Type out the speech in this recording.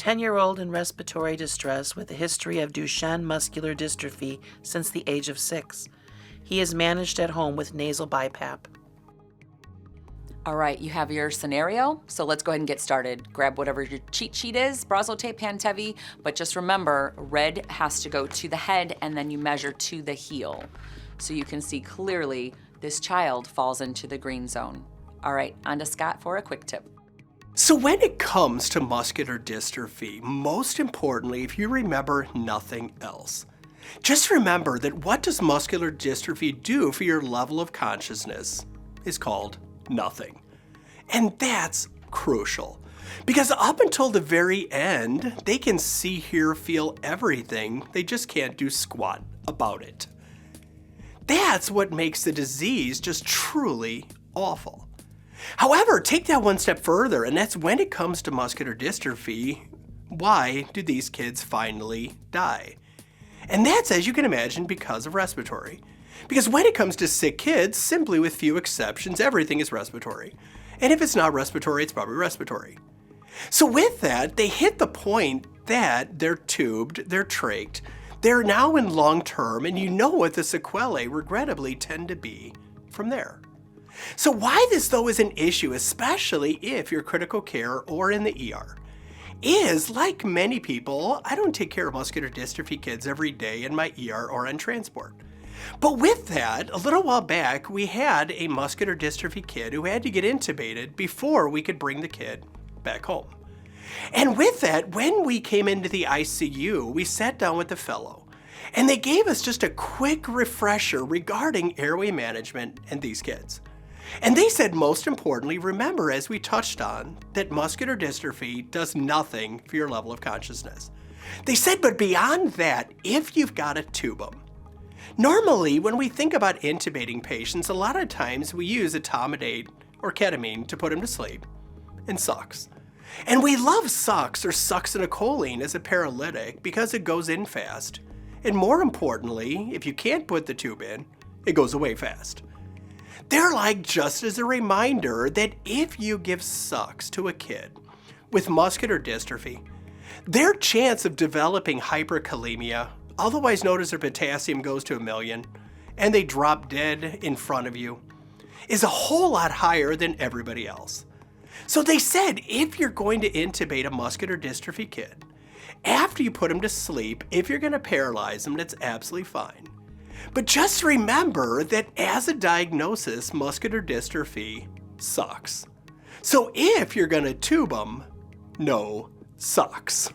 10-year-old in respiratory distress with a history of Duchenne muscular dystrophy since the age of 6. He is managed at home with nasal BiPAP. All right, you have your scenario, so let's go ahead and get started. Grab whatever your cheat sheet is, Brazo tape, Pantevi, but just remember, red has to go to the head and then you measure to the heel. So you can see clearly this child falls into the green zone. All right, on to Scott for a quick tip. So when it comes to muscular dystrophy, most importantly, if you remember nothing else, just remember that what does muscular dystrophy do for your level of consciousness is called nothing. And that's crucial, because up until the very end, they can see, hear, feel everything. They just can't do squat about it. That's what makes the disease just truly awful. However, take that one step further, and that's when it comes to muscular dystrophy, why do these kids finally die? And that's, as you can imagine, because of respiratory. Because when it comes to sick kids, simply with few exceptions, everything is respiratory. And if it's not respiratory, it's probably respiratory. So with that, they hit the point that they're tubed, they're trached, they're now in long term, and you know what the sequelae regrettably tend to be from there. So why this though is an issue, especially if you're critical care or in the ER, is like many people, I don't take care of muscular dystrophy kids every day in my ER or on transport. But with that, a little while back, we had a muscular dystrophy kid who had to get intubated before we could bring the kid back home. And with that, when we came into the ICU, we sat down with the fellow, and they gave us just a quick refresher regarding airway management and these kids. And they said, most importantly, remember, as we touched on, that muscular dystrophy does nothing for your level of consciousness. They said, but beyond that, if you've got to tube them. Normally, when we think about intubating patients, a lot of times we use etomidate or ketamine to put them to sleep, and sucks. And we love sucks or succinylcholine as a paralytic because it goes in fast. And more importantly, if you can't put the tube in, it goes away fast. They're like just as a reminder that if you give sucks to a kid with muscular dystrophy, their chance of developing hyperkalemia, otherwise known as their potassium goes to 1,000,000, and they drop dead in front of you, is a whole lot higher than everybody else. So they said if you're going to intubate a muscular dystrophy kid, after you put them to sleep, if you're going to paralyze them, that's absolutely fine. But just remember that as a diagnosis, muscular dystrophy sucks. So if you're going to tube them, no sucks.